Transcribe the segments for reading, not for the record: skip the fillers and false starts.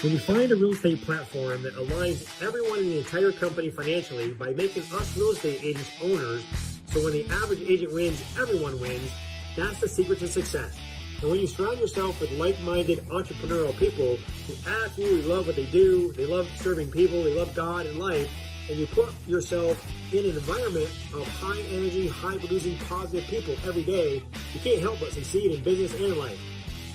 When you find a real estate platform that aligns everyone in the entire company financially by making us real estate agents owners, so when the average agent wins, everyone wins, that's the secret to success. And when you surround yourself with like-minded entrepreneurial people who absolutely love what they do, they love serving people, they love God and life, and you put yourself in an environment of high energy, high producing, positive people every day, you can't help but succeed in business and life.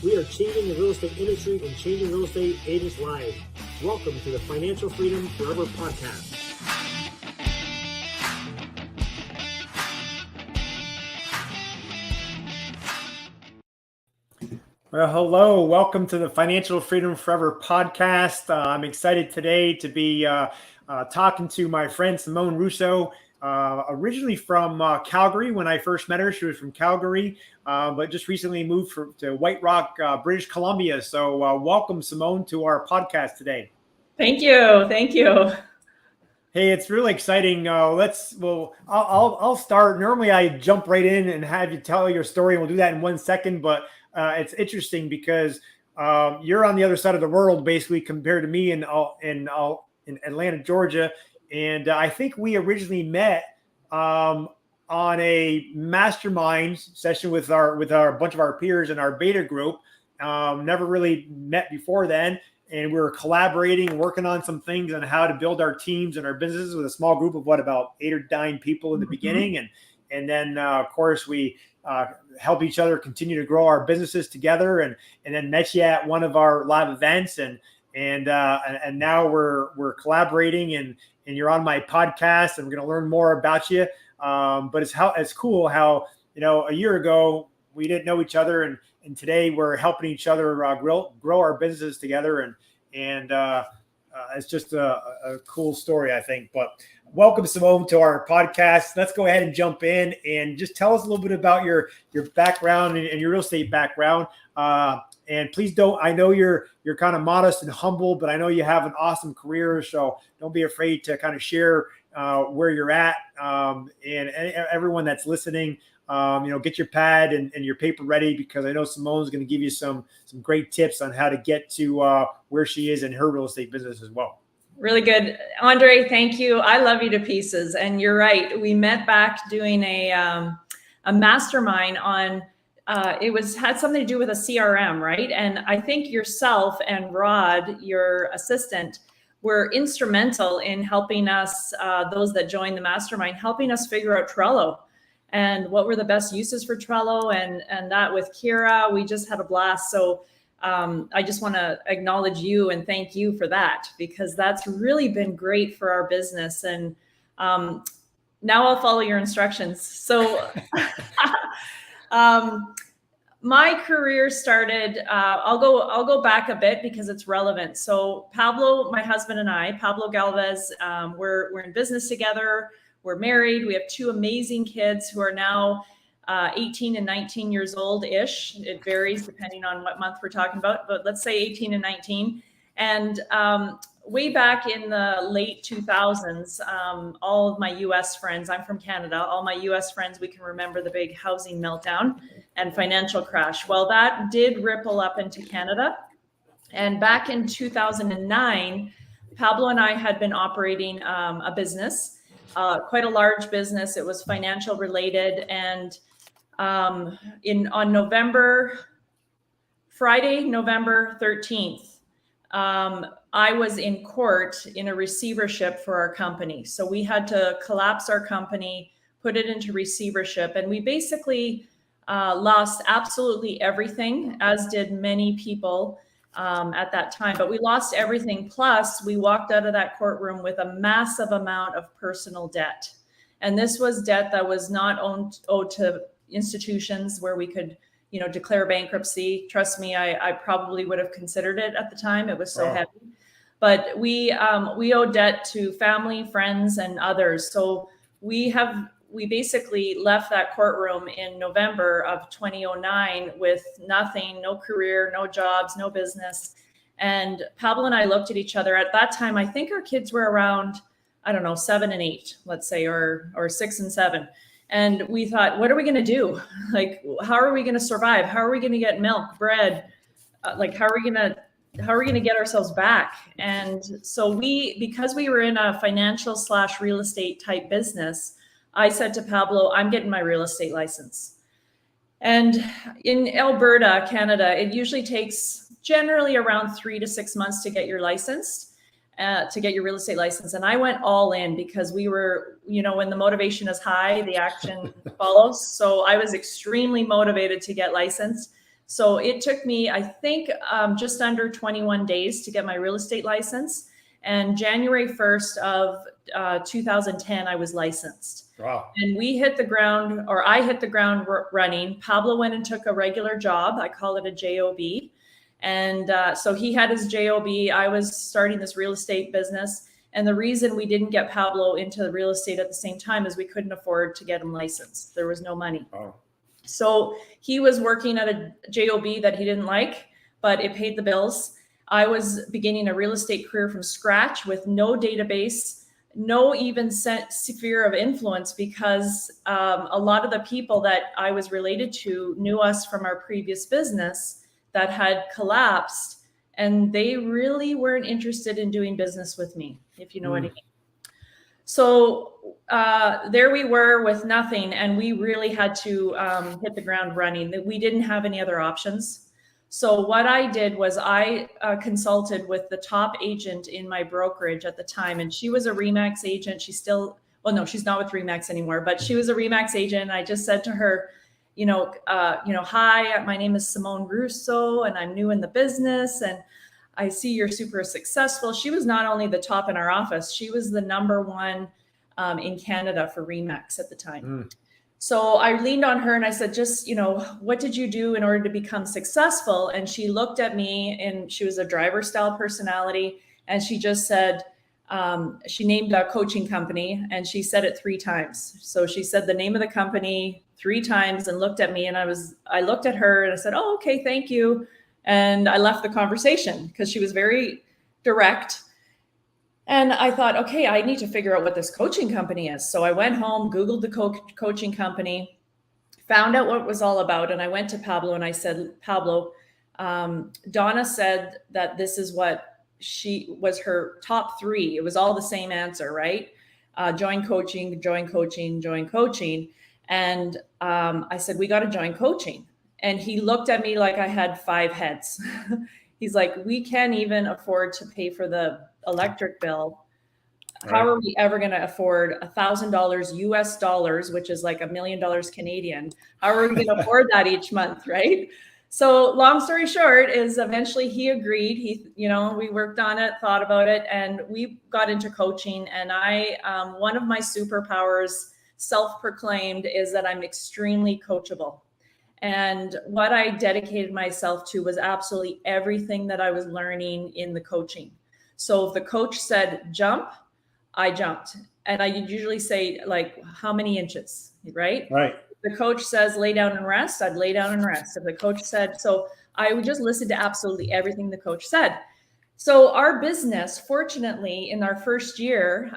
We are changing the real estate industry and changing real estate agents' lives. Welcome to the Financial Freedom Forever podcast. Well, hello. Welcome to the Financial Freedom Forever podcast. I'm excited today to be talking to my friend Simone Rousseau, originally from Calgary. When I first met her, she was from Calgary, but just recently moved to White Rock, British Columbia. So welcome, Simone, to our podcast today. Thank you. Thank you. Hey, it's really exciting. I'll start. Normally, I jump right in and have you tell your story, and we'll do that in 1 second. But it's interesting because you're on the other side of the world, basically, compared to me in Atlanta, Georgia. And I think we originally met on a mastermind session with our bunch of our peers in our beta group. Never really met before then. And we were collaborating, working on some things on how to build our teams and our businesses with a small group of about 8 or 9 people in the beginning. And then, of course, we help each other continue to grow our businesses together. And then met you at one of our live events. And now we're collaborating and you're on my podcast and we're going to learn more about you. But it's cool how, a year ago we didn't know each other and today we're helping each other grow our businesses together. And it's just a cool story, I think. But welcome, Simone, to our podcast. Let's go ahead and jump in and just tell us a little bit about your background and your real estate background. And please I know you're kind of modest and humble, but I know you have an awesome career. So don't be afraid to kind of share where you're at. And everyone that's listening, get your pad and your paper ready, because I know Simone's going to give you some great tips on how to get to where she is in her real estate business as well. Really good. Andre, thank you. I love you to pieces. And you're right. We met back doing a mastermind on, had something to do with a CRM, right? And I think yourself and Rod, your assistant, were instrumental in helping us, those that joined the mastermind, helping us figure out Trello and what were the best uses for Trello, and that with Kira, we just had a blast. So I just want to acknowledge you and thank you for that, because that's really been great for our business. And now I'll follow your instructions. So my career started, I'll go back a bit because it's relevant. So Pablo, my husband, and I, Pablo Galvez, we're in business together. We're married. We have 2 amazing kids who are now 18 and 19 years old-ish. It varies depending on what month we're talking about, but let's say 18 and 19. And way back in the late 2000s, all of my US friends, I'm from Canada, all my US friends, we can remember the big housing meltdown and financial crash. Well, that did ripple up into Canada. And back in 2009, Pablo and I had been operating a business, quite a large business. It was financial related. And on Friday, November 13th, I was in court in a receivership for our company. So we had to collapse our company, put it into receivership, and we basically lost absolutely everything, as did many people at that time. But we lost everything. Plus, we walked out of that courtroom with a massive amount of personal debt. And this was debt that was not owed to institutions where we could, declare bankruptcy. Trust me, I probably would have considered it at the time. It was so heavy. But we owe debt to family, friends, and others. So we basically left that courtroom in November of 2009 with nothing, no career, no jobs, no business. And Pablo and I looked at each other. At that time, I think our kids were around, 7 and 8, let's say, or 6 and 7. And we thought, what are we going to do? Like, how are we going to survive? How are we going to get milk, bread? How are we going to going to get ourselves back? And so because we were in a financial / real estate type business, I said to Pablo, I'm getting my real estate license. And in Alberta, Canada, it usually takes generally around 3 to 6 months to get your license, to get your real estate license. And I went all in because we were, when the motivation is high, the action follows. So I was extremely motivated to get licensed. So it took me, I think, just under 21 days to get my real estate license. And January 1st of 2010, I was licensed. Wow. And we hit the ground, or I hit the ground running. Pablo went and took a regular job. I call it a JOB. And so he had his JOB. I was starting this real estate business. And the reason we didn't get Pablo into real estate at the same time is we couldn't afford to get him licensed. There was no money. Oh. So he was working at a JOB that he didn't like, but it paid the bills. I was beginning a real estate career from scratch with no database, no even sphere of influence, because a lot of the people that I was related to knew us from our previous business that had collapsed, and they really weren't interested in doing business with me, if you know what I mean. So there we were with nothing, and we really had to hit the ground running. We didn't have any other options. So what I did was I consulted with the top agent in my brokerage at the time, and she was a RE/MAX agent. She's still, well, no, she's not with RE/MAX anymore, but she was a RE/MAX agent. And I just said to her, hi, my name is Simone Rousseau, and I'm new in the business, and I see you're super successful. She was not only the top in our office, she was the #1 in Canada for RE/MAX at the time. So I leaned on her and I said, just, what did you do in order to become successful? And she looked at me, and she was a driver style personality. And she just said, she named a coaching company, and she said it 3 times. So she said the name of the company 3 times and looked at me, and I looked at her and I said, oh, okay, thank you. And I left the conversation because she was very direct. And I thought, okay, I need to figure out what this coaching company is. So I went home, Googled the coaching company, found out what it was all about. And I went to Pablo and I said, Pablo, Donna said that this is what she was her top 3. It was all the same answer, right? Join coaching, join coaching, join coaching. And I said, we got to join coaching. And he looked at me like I had 5 heads. He's like, we can't even afford to pay for the electric bill. Right. How are we ever going to afford $1,000 US dollars, which is like $1 million Canadian? How are we going to afford that each month, right? So long story short is eventually he agreed. We worked on it, thought about it, and we got into coaching. And one of my superpowers, self-proclaimed, is that I'm extremely coachable. And what I dedicated myself to was absolutely everything that I was learning in the coaching. So if the coach said jump, I jumped. And I usually say, like, how many inches, right? Right. If the coach says lay down and rest, I'd lay down and rest. If the coach said, so I would just listen to absolutely everything the coach said. So our business, fortunately, in our first year,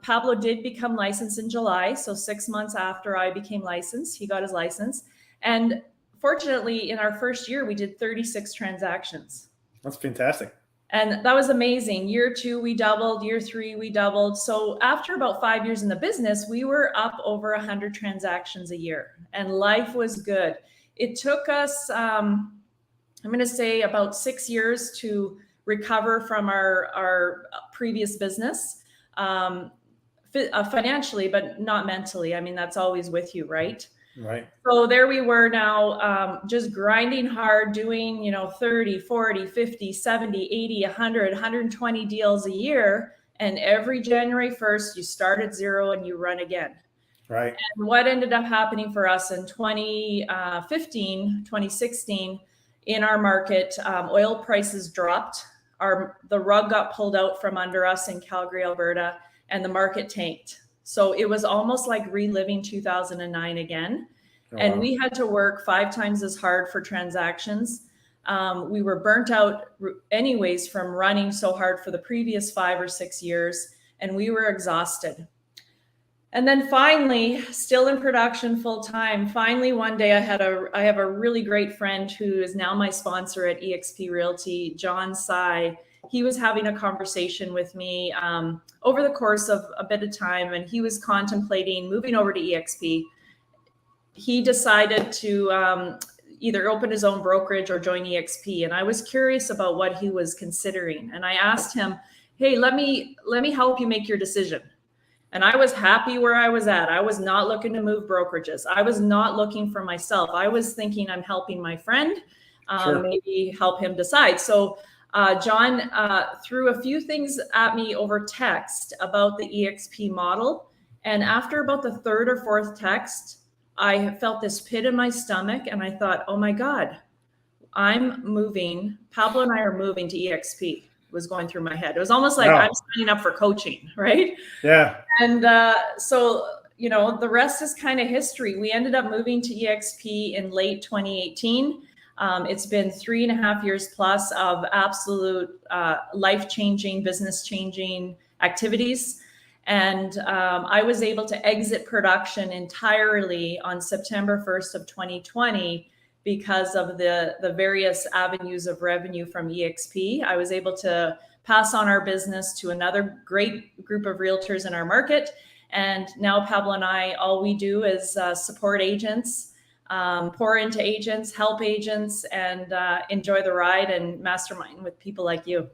Pablo did become licensed in July. So 6 months after I became licensed, he got his license. And fortunately, in our first year, we did 36 transactions. That's fantastic. And that was amazing. Year 2, we doubled. Year 3, we doubled. So after about 5 years in the business, we were up over 100 transactions a year, and life was good. It took us, I'm going to say, about 6 years to recover from our previous business, financially, but not mentally. I mean, that's always with you, right? Right. So there we were now, just grinding hard, doing, 30, 40, 50, 70, 80, 100, 120 deals a year. And every January 1st, you start at 0 and you run again. Right. And what ended up happening for us in 2016, in our market, oil prices dropped. The rug got pulled out from under us in Calgary, Alberta, and the market tanked. So it was almost like reliving 2009 again. Oh, and wow. We had to work 5 times as hard for transactions. We were burnt out anyways from running so hard for the previous 5 or 6 years, and we were exhausted. And then finally, still in production full time, finally one day I have a really great friend who is now my sponsor at eXp Realty, John Sy. He was having a conversation with me over the course of a bit of time, and he was contemplating moving over to eXp. He decided to either open his own brokerage or join eXp, and I was curious about what he was considering. And I asked him, hey, let me help you make your decision. And I was happy where I was at. I was not looking to move brokerages. I was not looking for myself. I was thinking I'm helping my friend, Sure. maybe help him decide. So John threw a few things at me over text about the eXp model. And after about the third or fourth text, I felt this pit in my stomach and I thought, oh my God, Pablo and I are moving to eXp. Was going through my head. It was almost like I'm signing up for coaching, right? Yeah. And so, the rest is kind of history. We ended up moving to eXp in late 2018. It's been 3.5 years plus of absolute life-changing, business-changing activities. And I was able to exit production entirely on September 1st of 2020 because of the various avenues of revenue from eXp. I was able to pass on our business to another great group of realtors in our market. And now Pablo and I, all we do is support agents, pour into agents, help agents, and enjoy the ride and mastermind with people like you.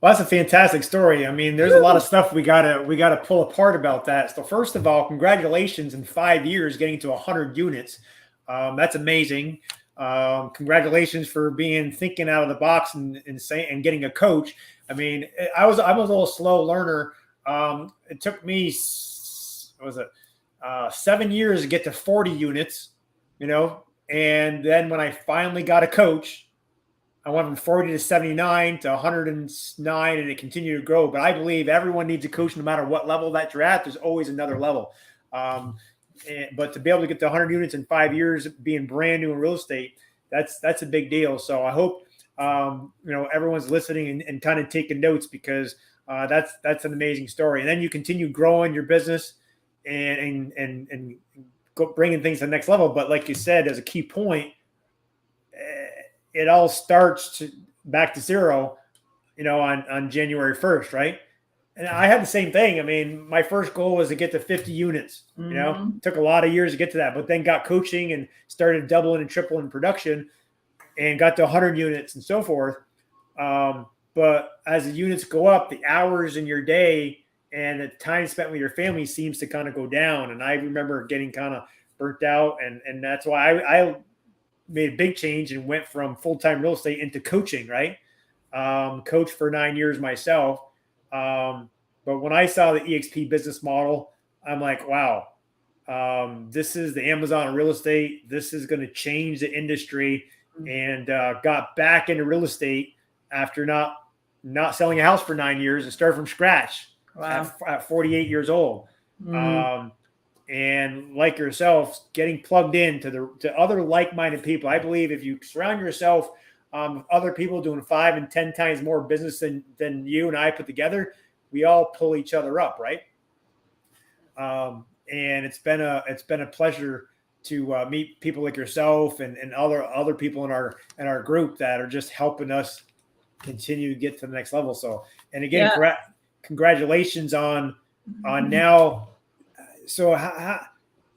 Well, that's a fantastic story. I mean, there's a lot of stuff we gotta pull apart about that. So first of all, congratulations in 5 years getting to 100 units. That's amazing. Congratulations for thinking out of the box and getting a coach. I mean, I was a little slow learner. It took me 7 years to get to 40 units, and then when I finally got a coach, I went from 40 to 79 to 109, and it continued to grow. But I believe everyone needs a coach no matter what level that you're at. There's always another level. But to be able to get to 100 units in 5 years, being brand new in real estate, that's a big deal. So I hope everyone's listening and kind of taking notes, because that's an amazing story. And then you continue growing your business and bringing things to the next level. But like you said, as a key point, it all starts back to zero, on January 1st, right? And I had the same thing. I mean, my first goal was to get to 50 units. Took a lot of years to get to that, but then got coaching and started doubling and tripling production and got to 100 units and so forth. But as the units go up, the hours in your day and the time spent with your family seems to kind of go down. And I remember getting kind of burnt out. And that's why I made a big change and went from full-time real estate into coaching, right? Coached for 9 years myself. But when I saw the eXp business model, I'm like, wow, this is the Amazon of real estate. This is going to change the industry. And got back into real estate after not selling a house for 9 years and started from scratch. Wow. At 48 years old. And like yourself, getting plugged in to other like-minded people. I believe if you surround yourself other people doing 5 and 10 times more business than you and I put together, we all pull each other up, right? And it's been a pleasure to meet people like yourself and other people in our group that are just helping us continue to get to the next level. So, and again, congratulations on now. So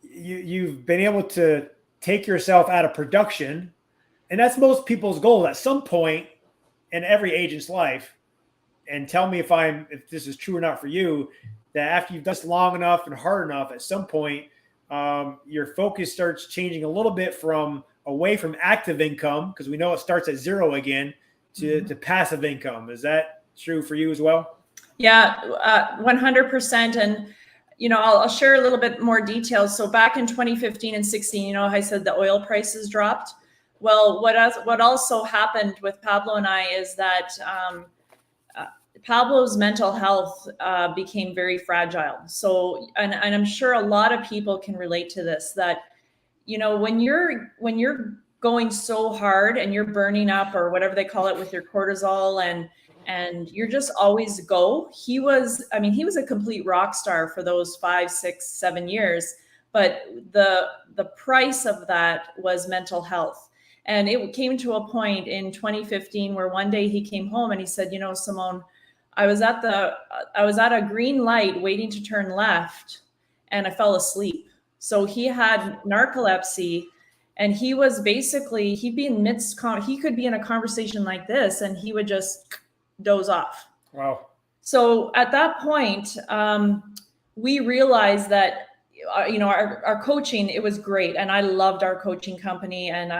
you've been able to take yourself out of production, and that's most people's goal at some point in every agent's life. And tell me if this is true or not for you, that after you've done this long enough and hard enough, at some point, your focus starts changing a little bit away from active income, because we know it starts at zero again, to passive income. Is that true for you as well? Yeah, 100%. And I'll share a little bit more details. So back in 2015 and 16, I said the oil prices dropped. Well, what also happened with Pablo and I is that Pablo's mental health became very fragile. So, and I'm sure a lot of people can relate to this, that, when you're going so hard and you're burning up, or whatever they call it, with your cortisol, and you're just always go. He was a complete rock star for those 5, 6, 7 years, but the price of that was mental health. And it came to a point in 2015 where one day he came home and he said, Simone, I was at a green light waiting to turn left and I fell asleep. So he had narcolepsy, and he was basically, he could be in a conversation like this and he would just doze off. Wow. So at that point, we realized that, our coaching, it was great. And I loved our coaching company. And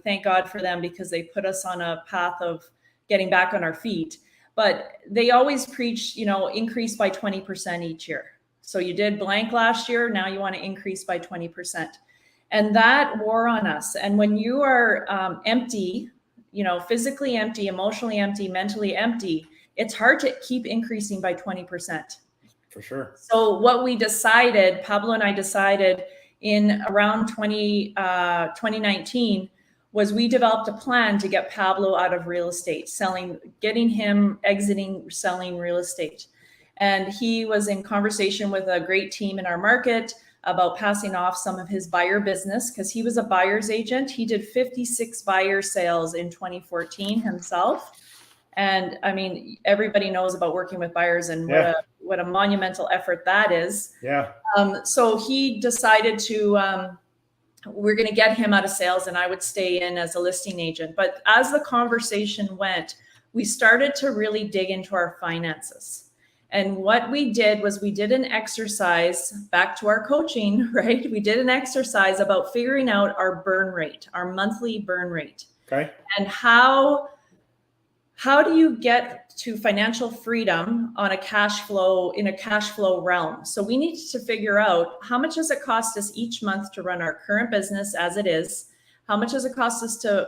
thank God for them, because they put us on a path of getting back on our feet. But they always preach, increase by 20% each year. So you did blank last year, now you want to increase by 20%. And that wore on us. And when you are empty, physically empty, emotionally empty, mentally empty, it's hard to keep increasing by 20%. For sure. So what we decided, Pablo and I decided in around 2019, was we developed a plan to get Pablo out of real estate, getting him exiting, selling real estate. And he was in conversation with a great team in our market about passing off some of his buyer business, because he was a buyer's agent. He did 56 buyer sales in 2014 himself. And everybody knows about working with buyers and what a monumental effort that is. Yeah. So he decided we're going to get him out of sales and I would stay in as a listing agent. But as the conversation went, we started to really dig into our finances. And what we did was we did an exercise, back to our coaching, right? We did an exercise about figuring out our burn rate, our monthly burn rate. Okay. And how do you get to financial freedom in a cash flow realm? So we need to figure out, how much does it cost us each month to run our current business as it is? How much does it cost us to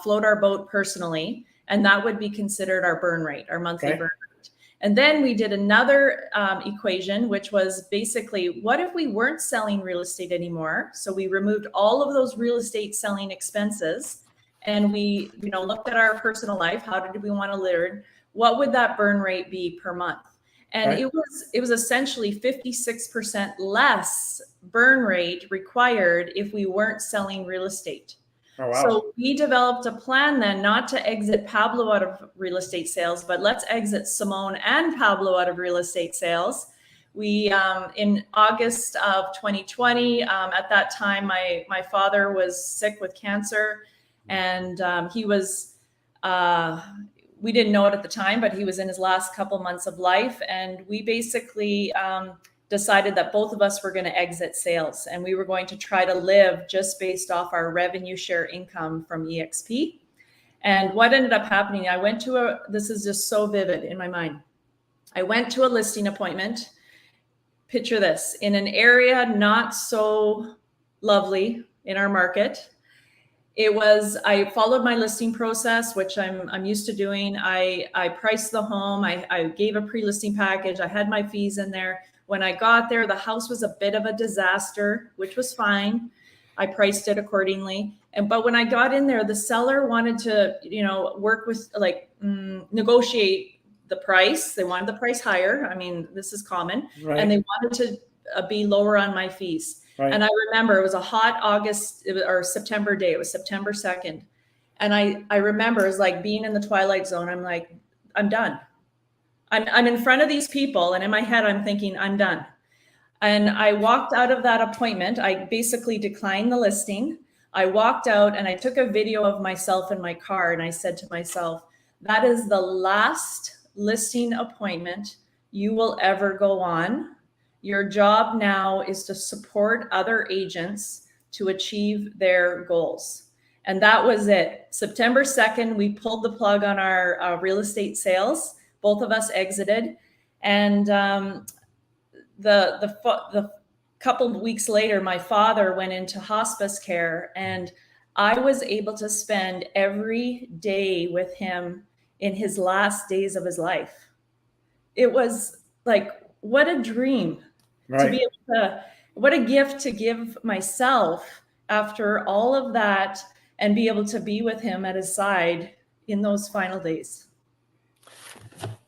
float our boat personally? And that would be considered our burn rate, our monthly burn rate. And then we did another equation, which was basically, what if we weren't selling real estate anymore? So we removed all of those real estate selling expenses, and we, looked at our personal life. How did we want to live? What would that burn rate be per month? And it was essentially 56% less burn rate required if we weren't selling real estate. Oh, wow. So we developed a plan then, not to exit Pablo out of real estate sales, but let's exit Simone and Pablo out of real estate sales. We, in August of 2020, at that time, my father was sick with cancer, and he was, we didn't know it at the time, but he was in his last couple months of life. And we basically decided that both of us were going to exit sales, and we were going to try to live just based off our revenue share income from EXP. And what ended up happening, this is just so vivid in my mind. I went to a listing appointment. Picture this, in an area not so lovely in our market. I followed my listing process, which I'm used to doing. I priced the home. I gave a pre-listing package. I had my fees in there. When I got there, the house was a bit of a disaster, which was fine. I priced it accordingly. But when I got in there, the seller wanted to, work with, negotiate the price. They wanted the price higher. This is common. Right. And they wanted to be lower on my fees. Right. And I remember it was a hot September day. It was September 2nd. And I remember it was like being in the twilight zone. I'm like, I'm done. I'm in front of these people, and in my head, I'm thinking, I'm done. And I walked out of that appointment. I basically declined the listing. I walked out and I took a video of myself in my car, and I said to myself, that is the last listing appointment you will ever go on. Your job now is to support other agents to achieve their goals. And that was it. September 2nd, we pulled the plug on our real estate sales. Both of us exited. And the couple of weeks later, my father went into hospice care, and I was able to spend every day with him in his last days of his life. It was like, what a dream. Right. To be able to, what a gift to give myself after all of that, and be able to be with him at his side in those final days.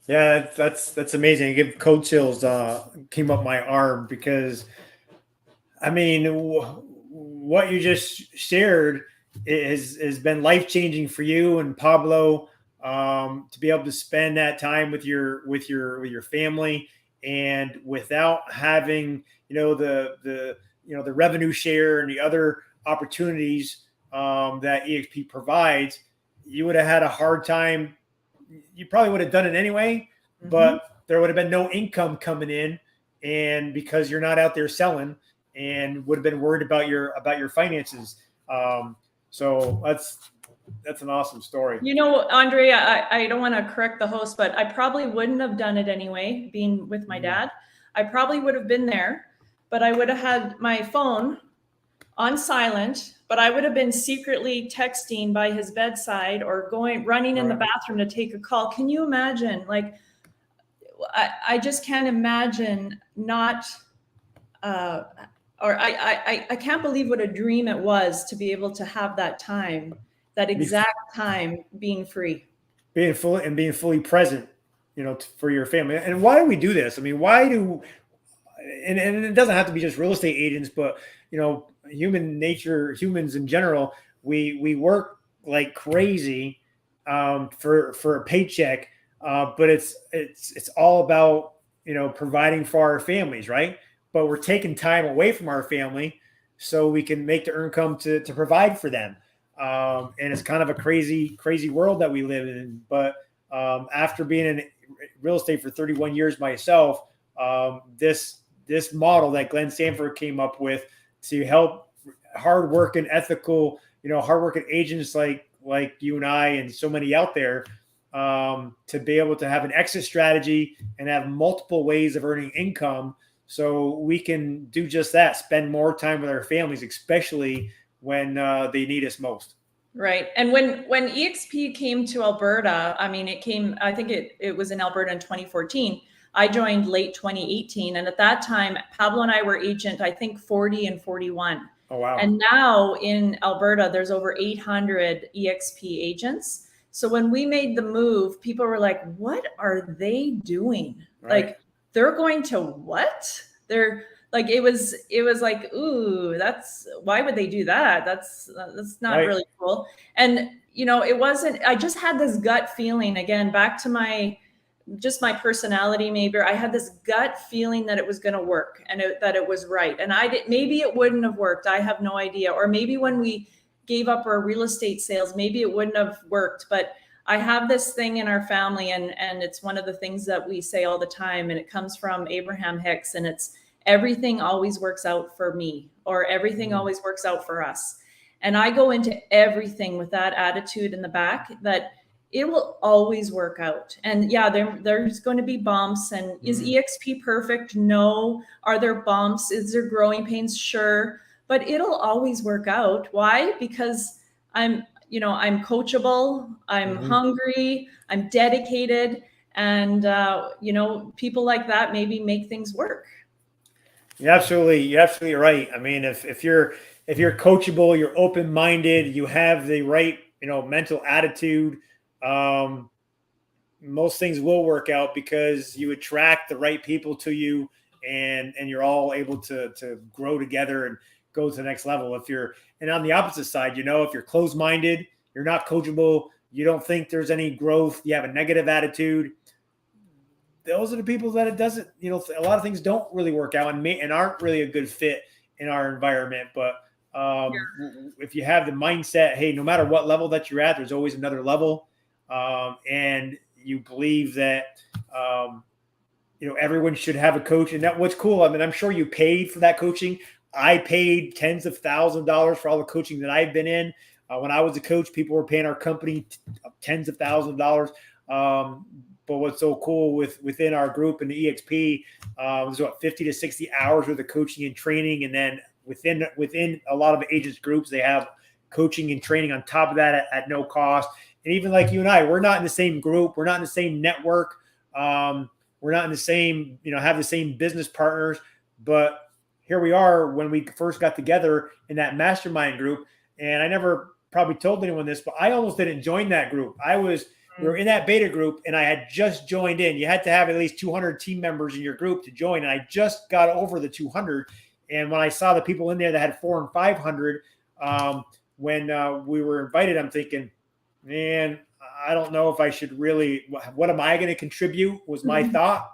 Yeah, that's amazing. Give cold chills came up my arm because I mean what you just shared has been life changing for you and Pablo, to be able to spend that time with your family and without having the revenue share and the other opportunities that EXP provides. You would have had a hard time. You probably would have done it anyway, Mm-hmm. but there would have been no income coming in, and because you're not out there selling, and would have been worried about your finances. Um, so that's an awesome story. You know, Andre, I don't want to correct the host, but I probably wouldn't have done it anyway, being with my dad. I probably would have been there, but I would have had my phone on silent, but I would have been secretly texting by his bedside or running in the Right. bathroom to take a call. Can you imagine? Like, I just can't imagine not, uh, or I can't believe what a dream it was to be able to have that time, that Be, exact time being free. being fully present, for your family. And why do we do this? I mean, why do and it doesn't have to be just real estate agents, but human nature, humans in general, we work like crazy for a paycheck, but it's all about providing for our families, right? But we're taking time away from our family so we can make the income to provide for them. And it's kind of a crazy world that we live in. But after being in real estate for 31 years myself, this model that Glenn Sanford came up with to help hardworking, ethical, hardworking agents like you and I and so many out there, to be able to have an exit strategy and have multiple ways of earning income, so we can do just that, spend more time with our families, especially when they need us most. Right. And when EXP came to Alberta, I mean, I think it was in Alberta in 2014. I joined late 2018. And at that time, Pablo and I were agent, I think 40 and 41. Oh, wow. And now in Alberta, there's over 800 EXP agents. So when we made the move, people were like, what are they doing? Right. Like, they're going to what? They're like, it was like, ooh, why would they do that? That's not Right. really cool. And, it wasn't, I just had this gut feeling, again, back to my personality. Maybe I had this gut feeling that it was going to work and that it was right. And maybe it wouldn't have worked. I have no idea. Or maybe when we gave up our real estate sales, maybe it wouldn't have worked. But I have this thing in our family, and it's one of the things that we say all the time. And it comes from Abraham Hicks, and it's everything always works out for me, or everything always works out for us. And I go into everything with that attitude in the back, that it will always work out. And yeah, there's going to be bumps. And is EXP perfect? No. Are there bumps? Is there growing pains? Sure. But it'll always work out. Why? Because I'm coachable, I'm hungry, I'm dedicated. And, people like that maybe make things work. You're absolutely right. I mean, if you're coachable, you're open-minded, you have the right, mental attitude, most things will work out because you attract the right people to you, and you're all able to grow together and go to the next level. And on the opposite side, if you're closed-minded, you're not coachable, you don't think there's any growth, you have a negative attitude, those are the people that it doesn't, a lot of things don't really work out and aren't really a good fit in our environment. But if you have the mindset, hey, no matter what level that you're at, there's always another level. And you believe that, everyone should have a coach. And what's cool, I mean, I'm sure you paid for that coaching. I paid tens of thousands of dollars for all the coaching that I've been in. When I was a coach, people were paying our company tens of thousands of dollars. But what's so cool within our group in the EXP, there's about 50 to 60 hours worth of coaching and training. And then within a lot of agents groups, they have coaching and training on top of that at no cost. And even like you and I, we're not in the same group. We're not in the same network. We're not in the same, have the same business partners. But here we are when we first got together in that mastermind group. And I never probably told anyone this, but I almost didn't join that group. I was we were in that beta group, and I had just joined in. You had to have at least 200 team members in your group to join, and I just got over the 200. And when I saw the people in there that had 400 and 500, when we were invited, I'm thinking, man, I don't know if I should really. What am I going to contribute? Was my thought,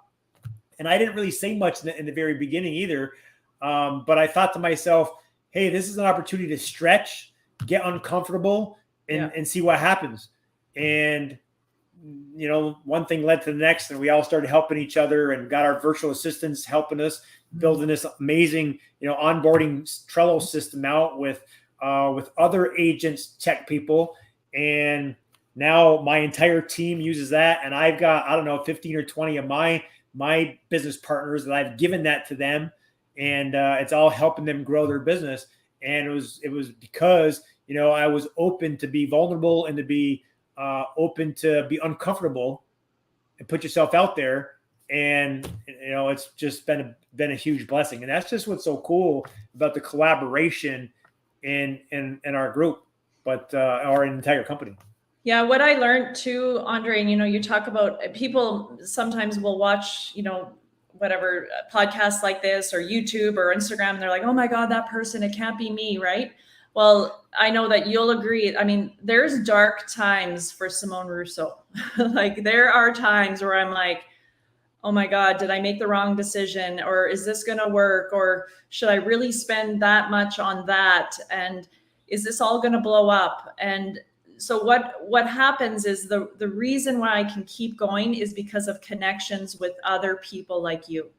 and I didn't really say much in the very beginning either. But I thought to myself, hey, this is an opportunity to stretch, get uncomfortable, and see what happens. And, you know, one thing led to the next, and we all started helping each other and got our virtual assistants helping us building this amazing, you know, onboarding Trello system out with other agents, tech people. And now my entire team uses that. And I've got, I don't know, 15 or 20 of my business partners that I've given that to them. And it's all helping them grow their business. And it was because, you know, I was open to be vulnerable and to be open to be uncomfortable and put yourself out there. And, you know, it's just been a huge blessing. And that's just what's so cool about the collaboration in our group, but our entire company. Yeah, what I learned too, Andre, and, you know, you talk about people sometimes will watch, you know, whatever podcasts like this or YouTube or Instagram, and they're like, oh my God, that person, it can't be me, right? Well, I know that you'll agree. I mean, there's dark times for Simone Rousseau. Like there are times where I'm like, oh my God, did I make the wrong decision? Or is this going to work? Or should I really spend that much on that? And is this all going to blow up? And so what happens is the reason why I can keep going is because of connections with other people like you.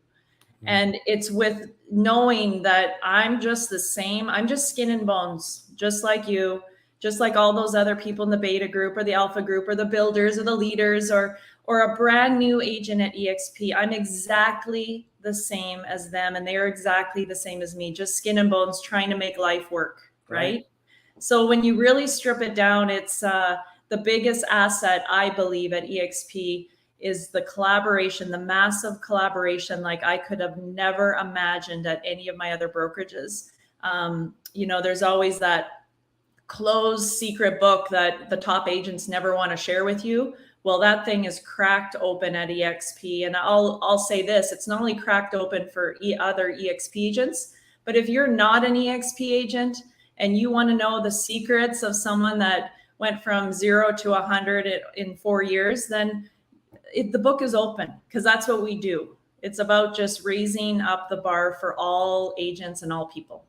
And it's with knowing that I'm just the same. I'm just skin and bones, just like you, just like all those other people in the beta group or the alpha group or the builders or the leaders or a brand new agent at EXP. I'm exactly the same as them, and they are exactly the same as me, just skin and bones trying to make life work, right? So when you really strip it down, it's the biggest asset, I believe, at EXP is the collaboration, the massive collaboration like I could have never imagined at any of my other brokerages. You know, there's always that closed secret book that the top agents never want to share with you. Well, that thing is cracked open at EXP. And I'll say this, it's not only cracked open for other EXP agents, but if you're not an EXP agent and you want to know the secrets of someone that went from 0 to 100 in 4 years, then the book is open, because that's what we do. It's about just raising up the bar for all agents and all people.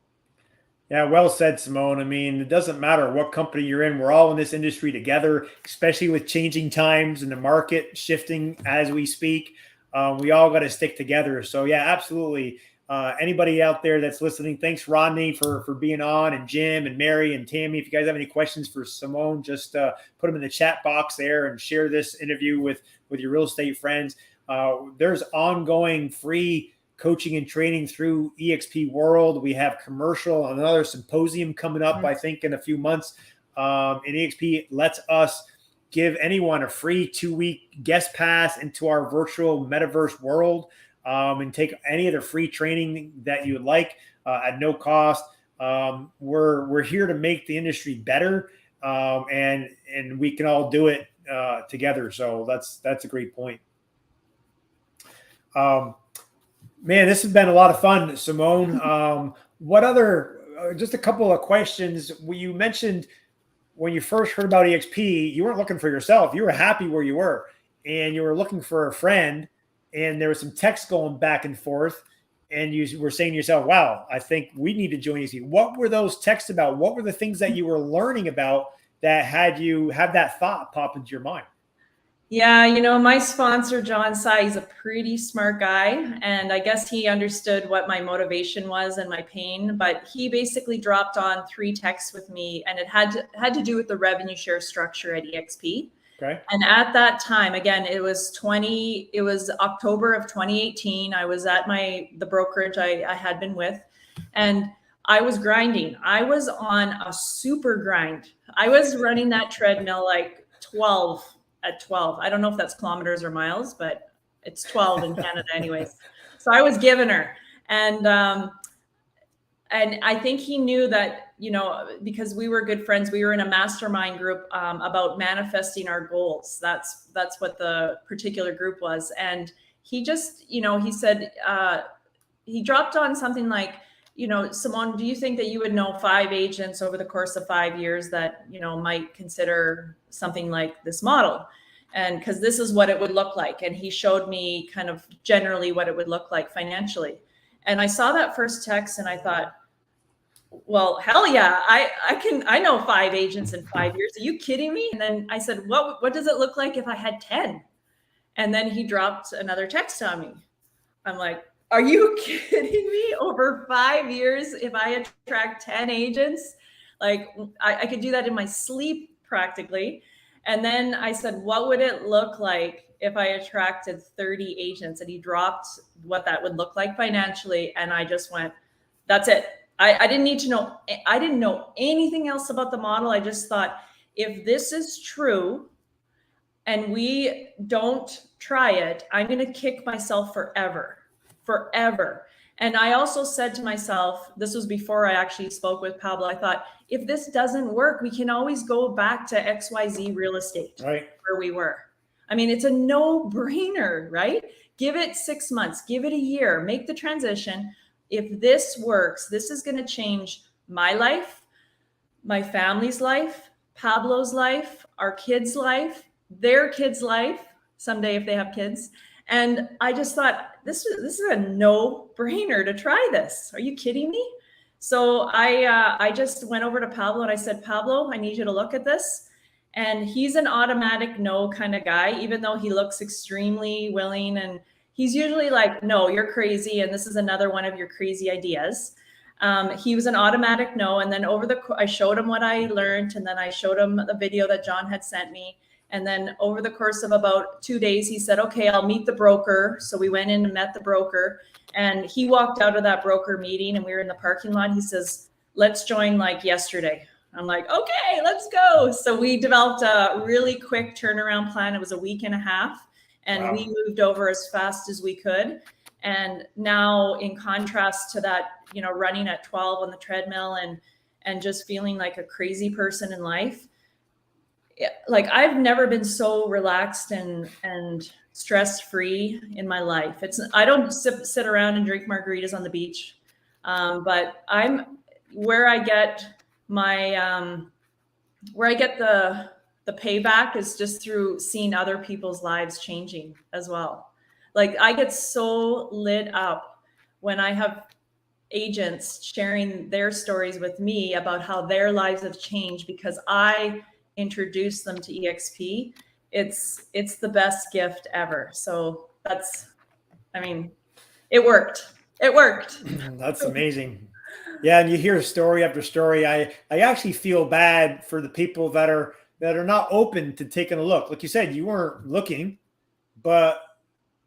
Yeah, well said, Simone. I mean, it doesn't matter what company you're in. We're all in this industry together, especially with changing times and the market shifting as we speak. We all got to stick together. So, yeah, absolutely. Anybody out there that's listening, thanks, Rodney, for being on, and Jim and Mary and Tammy. If you guys have any questions for Simone, just put them in the chat box there and share this interview with your real estate friends. There's ongoing free coaching and training through EXP World. We have commercial, another symposium coming up, I think, in a few months. And EXP lets us give anyone a free 2-week guest pass into our virtual metaverse world. And take any of the free training that you would like at no cost. We're here to make the industry better, and we can all do it together. So that's a great point. Man, this has been a lot of fun, Simone. What other? Just a couple of questions. You mentioned when you first heard about EXP, you weren't looking for yourself. You were happy where you were, and you were looking for a friend. And there was some text going back and forth, and you were saying to yourself, wow, I think we need to join EXP. What were those texts about? What were the things that you were learning about that had you have that thought pop into your mind? Yeah, you know, my sponsor, John Sy, he's a pretty smart guy. And I guess he understood what my motivation was and my pain. But he basically dropped on 3 texts with me, and it had to do with the revenue share structure at EXP. Okay. And at that time, again, it was October of 2018. I was at the brokerage I had been with, and I was grinding. I was on a super grind. I was running that treadmill like 12 at 12. I don't know if that's kilometers or miles, but it's 12 in Canada anyways. So I was giving her. And I think he knew that because we were good friends, we were in a mastermind group about manifesting our goals. That's what the particular group was. And he just, he said, he dropped on something like, Simone, do you think that you would know 5 agents over the course of 5 years that, might consider something like this model? And because this is what it would look like. And he showed me kind of generally what it would look like financially. And I saw that first text and I thought, well, hell yeah, I know 5 agents in 5 years. Are you kidding me? And then I said, what does it look like if I had 10? And then he dropped another text on me. I'm like, are you kidding me? Over 5 years, if I attract 10 agents, like I could do that in my sleep practically. And then I said, what would it look like if I attracted 30 agents? And he dropped what that would look like financially. And I just went, that's it. I didn't need to know. I didn't know anything else about the model. I just thought, if this is true and we don't try it, I'm going to kick myself forever. And I also said to myself, this was before I actually spoke with Pablo, I thought, if this doesn't work, we can always go back to XYZ real estate, right, where we were. I mean, it's a no-brainer, right? Give it 6 months, give it a year, make the transition. If this works, this is going to change my life, my family's life, Pablo's life, our kids' life, their kids' life, someday if they have kids. And I just thought, this is a no-brainer to try this. Are you kidding me? So I just went over to Pablo and I said, Pablo, I need you to look at this. And he's an automatic no kind of guy, even though he looks extremely willing. And he's usually like, no, you're crazy. And this is another one of your crazy ideas. He was an automatic no. And then I showed him what I learned. And then I showed him the video that John had sent me. And then over the course of about 2 days, he said, okay, I'll meet the broker. So we went in and met the broker. And he walked out of that broker meeting and we were in the parking lot. He says, let's join like yesterday. I'm like, okay, let's go. So we developed a really quick turnaround plan. It was a week and a half. And wow. We moved over as fast as we could. And now in contrast to that, running at 12 on the treadmill and just feeling like a crazy person in life, like I've never been so relaxed and stress-free in my life. I don't sit around and drink margaritas on the beach, but I'm where I get my where I get the payback is just through seeing other people's lives changing as well. Like I get so lit up when I have agents sharing their stories with me about how their lives have changed because I introduce them to EXP. It's the best gift ever. So it worked. That's amazing. Yeah. And you hear story after story. I actually feel bad for the people that are not open to taking a look. Like you said, you weren't looking, but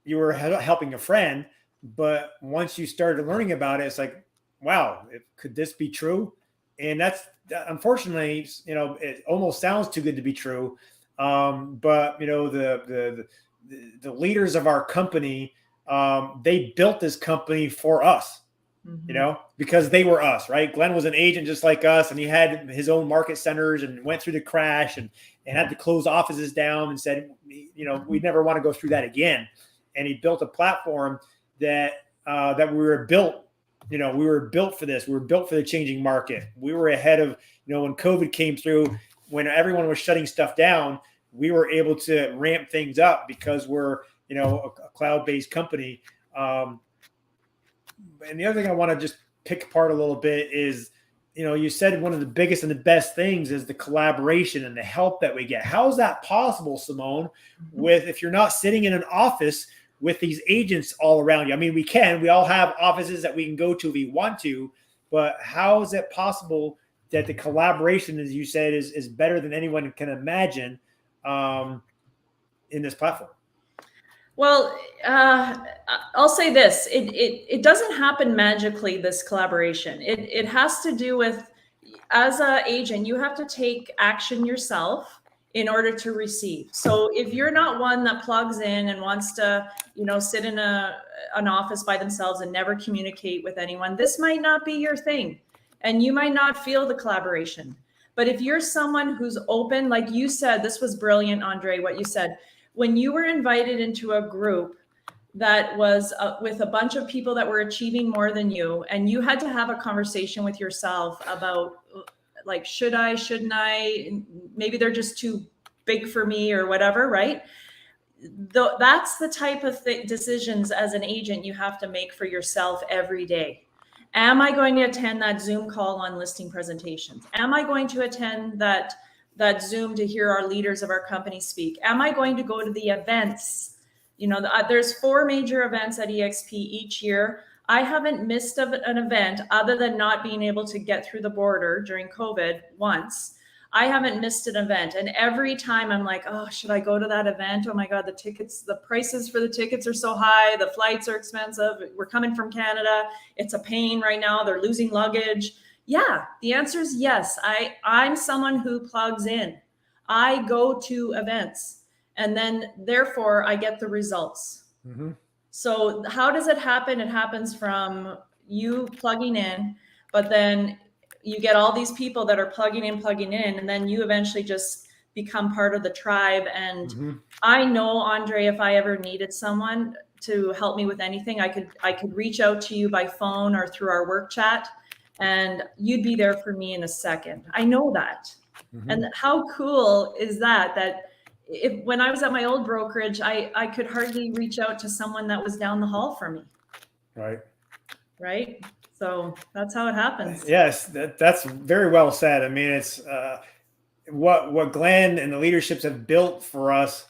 you were helping a friend. But once you started learning about it, it's like, wow, could this be true? And that's, unfortunately, it almost sounds too good to be true. But the leaders of our company, they built this company for us, because they were us, right? Glenn was an agent just like us, and he had his own market centers and went through the crash and had to close offices down and said, we never want to go through that again. And he built a platform that we were built. We were built for this. We were built for the changing market. We were ahead of, when COVID came through, when everyone was shutting stuff down, we were able to ramp things up because we're, a cloud-based company. And the other thing I want to just pick apart a little bit is, you said one of the biggest and the best things is the collaboration and the help that we get. How is that possible, Simone, if you're not sitting in an office with these agents all around you? I mean, we all have offices that we can go to if we want to, but how is it possible that the collaboration, as you said, is better than anyone can imagine in this platform? Well, I'll say this, it doesn't happen magically, this collaboration. It has to do with, as an agent, you have to take action yourself in order to receive. So if you're not one that plugs in and wants to, sit in an office by themselves and never communicate with anyone, this might not be your thing. and you might not feel the collaboration. But if you're someone who's open, like you said, this was brilliant, Andre, what you said, when you were invited into a group that was with a bunch of people that were achieving more than you, and you had to have a conversation with yourself about like, shouldn't I, maybe they're just too big for me or whatever, right? That's the type of decisions as an agent you have to make for yourself every day. Am I going to attend that Zoom call on listing presentations? Am I going to attend that Zoom to hear our leaders of our company speak? Am I going to go to the events? You know, there's 4 major events at EXP each year. I haven't missed an event other than not being able to get through the border during COVID once. I haven't missed an event. And every time I'm like, oh, should I go to that event? Oh my God, the prices for the tickets are so high. The flights are expensive. We're coming from Canada. It's a pain right now. They're losing luggage. Yeah, the answer is yes. I'm someone who plugs in. I go to events, and then therefore I get the results. Mm-hmm. So how does it happen? It happens from you plugging in, but then you get all these people that are plugging in, and then you eventually just become part of the tribe. And mm-hmm. I know, Andre, if I ever needed someone to help me with anything, I could reach out to you by phone or through our work chat, and you'd be there for me in a second. I know that. Mm-hmm. And how cool is that? When I was at my old brokerage, I could hardly reach out to someone that was down the hall from me. Right. So that's how it happens. Yes, that's very well said. I mean, it's what Glenn and the leaderships have built for us.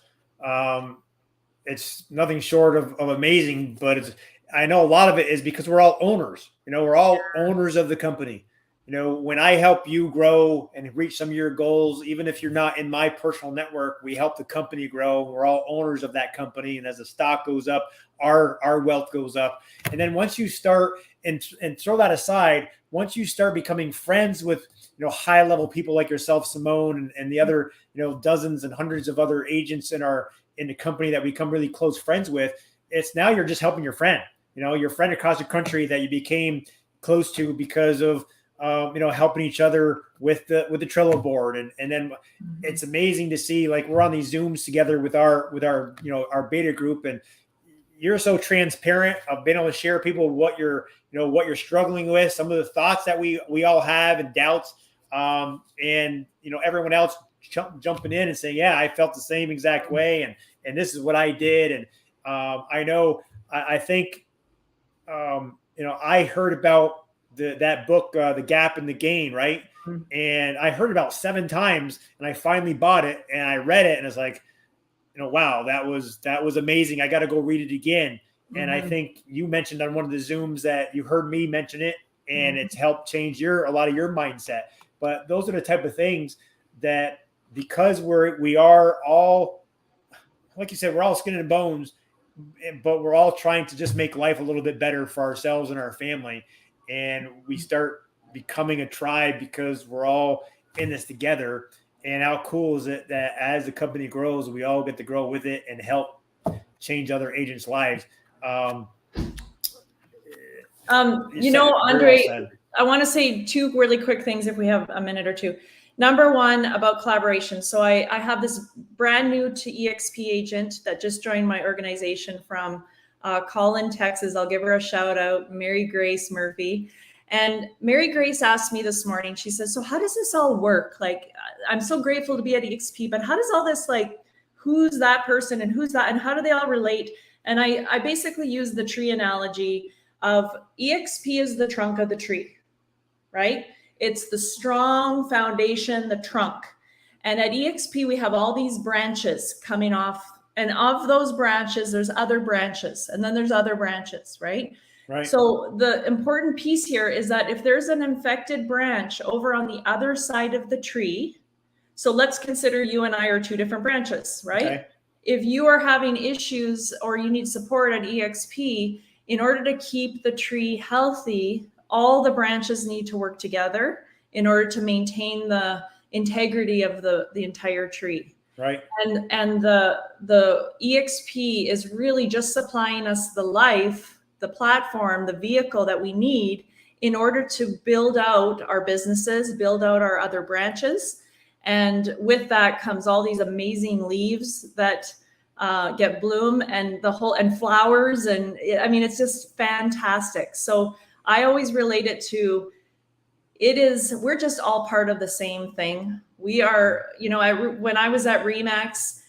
It's nothing short of amazing, but I know a lot of it is because we're all owners. You know, we're all owners of the company. You know, when I help you grow and reach some of your goals, even if you're not in my personal network, we help the company grow. We're all owners of that company. And as the stock goes up, our wealth goes up. And then once you start and throw that aside, once you start becoming friends with, you know, high level people like yourself, Simone, and the other, you know, dozens and hundreds of other agents in the company that we become really close friends with, it's now you're just helping your friend, you know, your friend across the country that you became close to because of, you know, helping each other with the Trello board. And then it's amazing to see, like, we're on these Zooms together with our, you know, our beta group, and you're so transparent of being able to share people what you're struggling with, some of the thoughts that we all have and doubts. And, you know, everyone else jumping in and saying, yeah, I felt the same exact way. And this is what I did. And, I think, you know, I heard about that book, The Gap and the Gain, right? Mm-hmm. And I heard about 7 times, and I finally bought it and I read it, and it's like, you know, wow, that was amazing. I got to go read it again. Mm-hmm. And I think you mentioned on one of the Zooms that you heard me mention it, and mm-hmm. it's helped change a lot of your mindset. But those are the type of things that, because we are all, like you said, we're all skin and bones, but we're all trying to just make life a little bit better for ourselves and our family. And we start becoming a tribe because we're all in this together. And how cool is it that as the company grows, we all get to grow with it and help change other agents' lives. You know, Andre, I want to say 2 really quick things if we have a minute or 2. Number 1, about collaboration. So I have this brand new to EXP agent that just joined my organization from Collin, Texas. I'll give her a shout out, Mary Grace Murphy. And Mary Grace asked me this morning, she says, so how does this all work? Like, I'm so grateful to be at EXP, but how does all this, like, who's that person and who's that, and how do they all relate? And I basically use the tree analogy of EXP is the trunk of the tree, right? It's the strong foundation, the trunk. And at EXP, we have all these branches coming off. And of those branches, there's other branches. And then there's other branches, right? Right. So the important piece here is that if there's an infected branch over on the other side of the tree, so let's consider you and I are 2 different branches, right? Okay. If you are having issues or you need support at EXP, in order to keep the tree healthy, all the branches need to work together in order to maintain the integrity of the entire tree. Right. And the EXP is really just supplying us the platform, the vehicle that we need in order to build out our businesses, build out our other branches. And with that comes all these amazing leaves that get bloom and flowers. And I mean, it's just fantastic. So I always relate it to, we're just all part of the same thing. We are, when I was at Remax,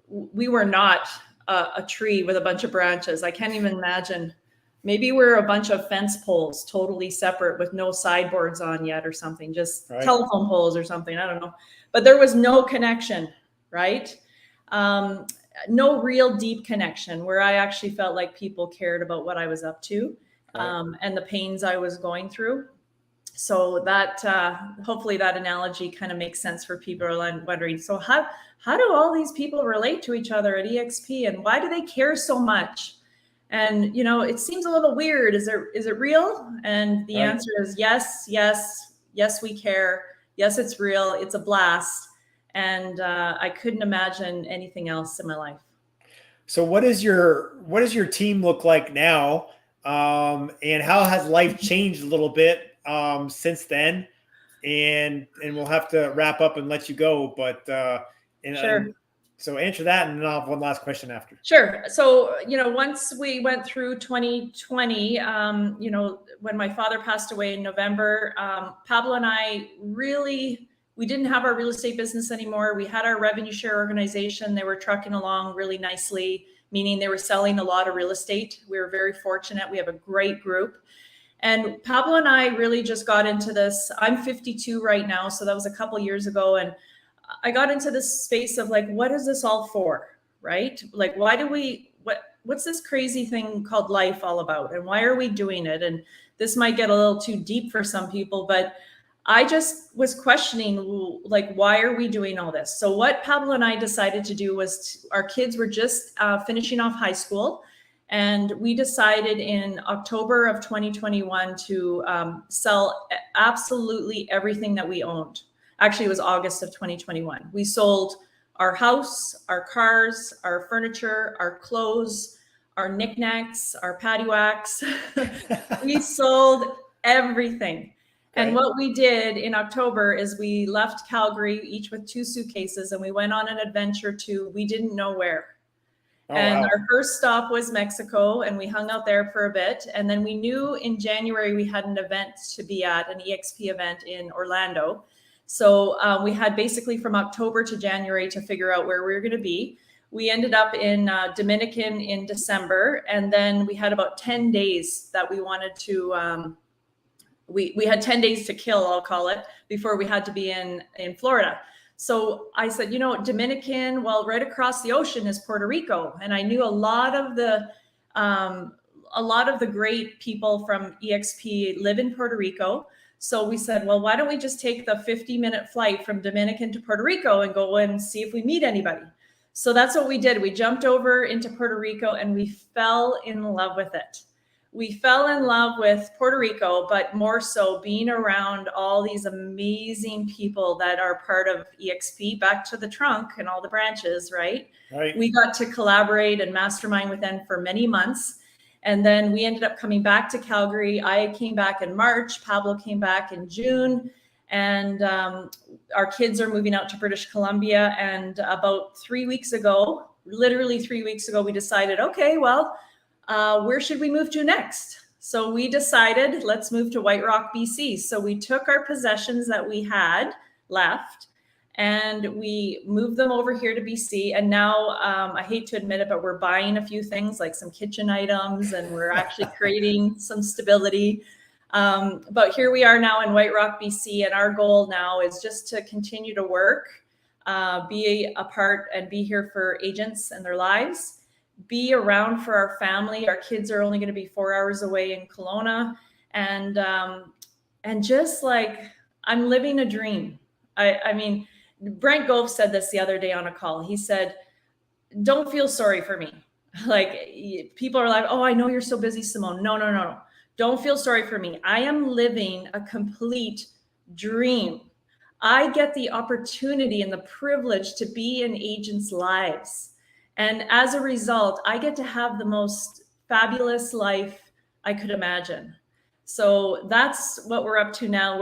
we were not a tree with a bunch of branches. I can't even imagine. Maybe we're a bunch of fence poles, totally separate with no sideboards on yet or something, just right. Telephone poles or something. I don't know. But there was no connection, right? No real deep connection where I actually felt like people cared about what I was up to, right. And the pains I was going through. So that hopefully that analogy kind of makes sense for people who are wondering, so how do all these people relate to each other at EXP, and why do they care so much? And, it seems a little weird. Is it real? And the answer is yes, we care. Yes, it's real. It's a blast. And I couldn't imagine anything else in my life. So what does your team look like now? And how has life changed a little bit since then? And we'll have to wrap up and let you go. But sure. So answer that, and then I'll have one last question after. Sure. So, once we went through 2020, when my father passed away in November, Pablo and I we didn't have our real estate business anymore. We had our revenue share organization. They were trucking along really nicely, meaning they were selling a lot of real estate. We were very fortunate. We have a great group. And Pablo and I really just got into this. I'm 52 right now, so that was a couple years ago. And I got into this space of like, what is this all for, right? Like, what's this crazy thing called life all about? And why are we doing it? And this might get a little too deep for some people, but I just was questioning, like, why are we doing all this? So what Pablo and I decided to do was, our kids were just finishing off high school. And we decided in October of 2021 to sell absolutely everything that we owned. Actually, it was August of 2021. We sold our house, our cars, our furniture, our clothes, our knickknacks, our paddywhacks. We sold everything. Okay. And what we did in October is we left Calgary, each with 2 suitcases, and we went on an adventure to we didn't know where. Oh, and wow. Our first stop was Mexico, and we hung out there for a bit. And then we knew in January we had an event to be at, an EXP event in Orlando. So we had basically from October to January to figure out where we were going to be. We ended up in Dominican in December, and then we had about 10 days that we wanted to, we had 10 days to kill, I'll call it, before we had to be in Florida. So I said, Dominican, well, right across the ocean is Puerto Rico. And I knew a lot of the great people from EXP live in Puerto Rico. So we said, well, why don't we just take the 50-minute flight from Dominican to Puerto Rico and go and see if we meet anybody. So that's what we did. We jumped over into Puerto Rico and we fell in love with it. We fell in love with Puerto Rico, but more so being around all these amazing people that are part of EXP, back to the trunk and all the branches, right? Right. We got to collaborate and mastermind with them for many months. And then we ended up coming back to Calgary. I came back in March. Pablo came back in June. And our kids are moving out to British Columbia. And about 3 weeks ago, literally 3 weeks ago, we decided, okay, well, where should we move to next? So we decided, let's move to White Rock, BC. So we took our possessions that we had left and we moved them over here to BC. And now I hate to admit it, but we're buying a few things like some kitchen items, and we're actually creating some stability. But here we are now in White Rock, BC. And our goal now is just to continue to work, be a part and be here for agents and their lives, be around for our family. Our kids are only going to be 4 hours away in Kelowna. And just like, I'm living a dream. I mean, Brent Gove said this the other day on a call. He said, don't feel sorry for me. Like, people are like, oh, I know you're so busy, Simone. No. Don't feel sorry for me. I am living a complete dream. I get the opportunity and the privilege to be in agents' lives. And as a result, I get to have the most fabulous life I could imagine. So that's what we're up to now.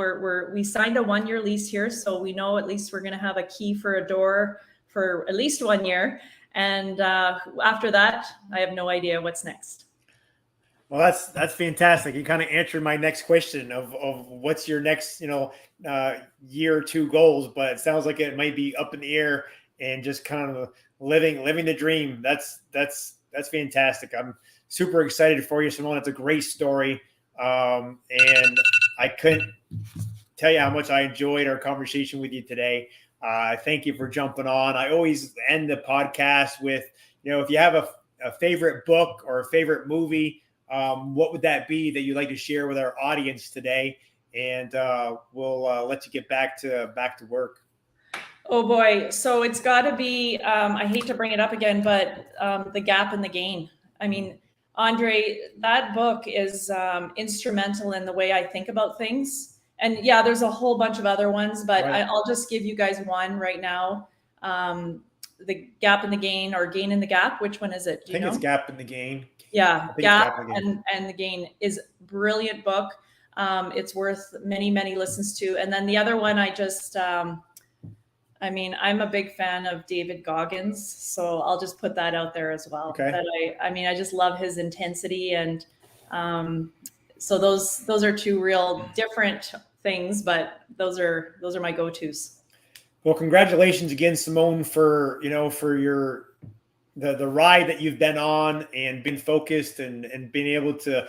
We signed a 1-year lease here, so we know at least we're going to have a key for a door for at least 1 year. And after that, I have no idea what's next. Well, that's fantastic. You kind of answered my next question of what's your next, year or two goals, but it sounds like it might be up in the air and just kind of living the dream. That's fantastic. I'm super excited for you, Simone. It's a great story. And I couldn't tell you how much I enjoyed our conversation with you today. Thank you for jumping on. I always end the podcast with, if you have a favorite book or a favorite movie, what would that be that you'd like to share with our audience today? And we'll let you get back to work. Oh boy. So it's got to be, I hate to bring it up again, but The Gap and the Gain. I mean, Andre, that book is instrumental in the way I think about things. And yeah, there's a whole bunch of other ones, but Right. I'll just give you guys one right now. The Gap and the Gain, or Gain in the Gap. Which one is it? I think it's Gap in the Gain. Yeah, Gap and the Gain is a brilliant book. It's worth many, many listens to. And then the other one, I'm a big fan of David Goggins, so I'll just put that out there as well. Okay. That I just love his intensity, and so those are two real different things, but those are my go-tos. Well, congratulations again, Simone, for your the ride that you've been on and been focused and being able to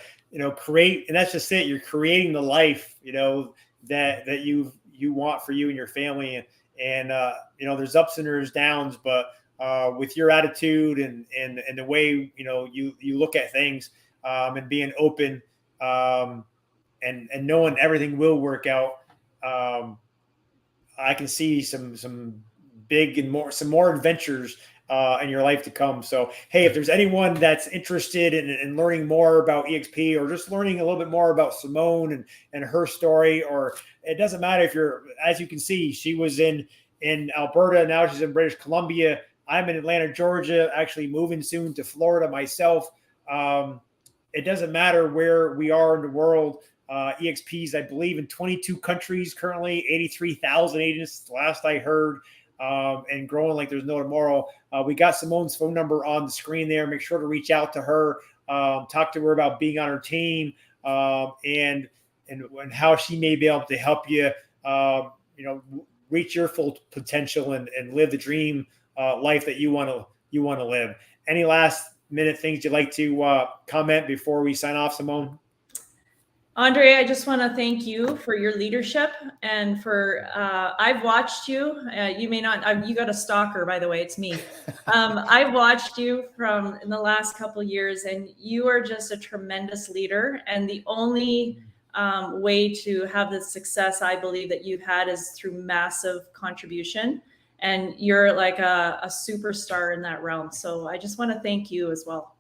create. And that's just it. You're creating the life that you want for you and your family. And there's ups and there's downs, but with your attitude and the way you look at things, and being open, and knowing everything will work out, I can see some big and some more adventures in your life to come. So, hey, if there's anyone that's interested in learning more about EXP, or just learning a little bit more about Simone and her story, or it doesn't matter if you're, as you can see, she was in Alberta. Now she's in British Columbia. I'm in Atlanta, Georgia, actually moving soon to Florida myself. It doesn't matter where we are in the world. EXPs, I believe, in 22 countries currently, 83,000 agents, last I heard, and growing like there's no tomorrow. We got Simone's phone number on the screen there. Make sure to reach out to her, talk to her about being on her team, and how she may be able to help you, reach your full potential and live the dream life that you want to live. Any last minute things you'd like to comment before we sign off, Simone? Andre, I just want to thank you for your leadership, and for I've watched you. You may not. You got a stalker, by the way. It's me. I've watched you from in the last couple of years, and you are just a tremendous leader. And the only way to have the success I believe that you've had is through massive contribution, and you're like a superstar in that realm. So I just want to thank you as well.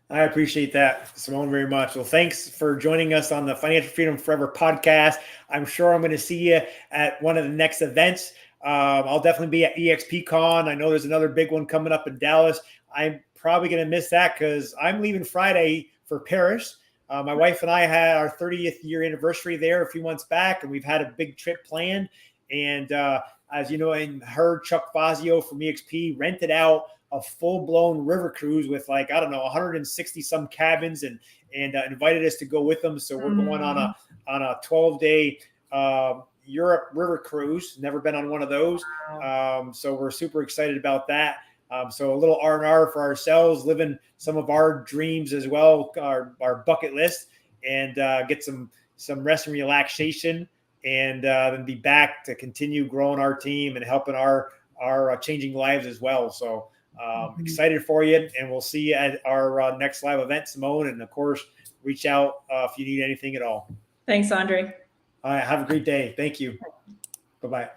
I appreciate that, Simone, very much. Well, thanks for joining us on the Financial Freedom Forever podcast. I'm sure I'm going to see you at one of the next events. I'll definitely be at EXPCon. I know there's another big one coming up in Dallas. I'm probably going to miss that because I'm leaving Friday for Paris. My wife and I had our 30th year anniversary there a few months back, and we've had a big trip planned. And as you know, I heard Chuck Fazio from EXP rented out a full-blown river cruise with 160 some cabins, and invited us to go with them. So we're going on a 12-day Europe river cruise. Never been on one of those. So we're super excited about that. So a little R&R for ourselves, living some of our dreams as well, our bucket list, and get some rest and relaxation, and then be back to continue growing our team and helping our changing lives as well. So excited for you, and we'll see you at our next live event, Simone. And of course, reach out if you need anything at all. Thanks, Andre. All right. Have a great day. Thank you. Bye-bye.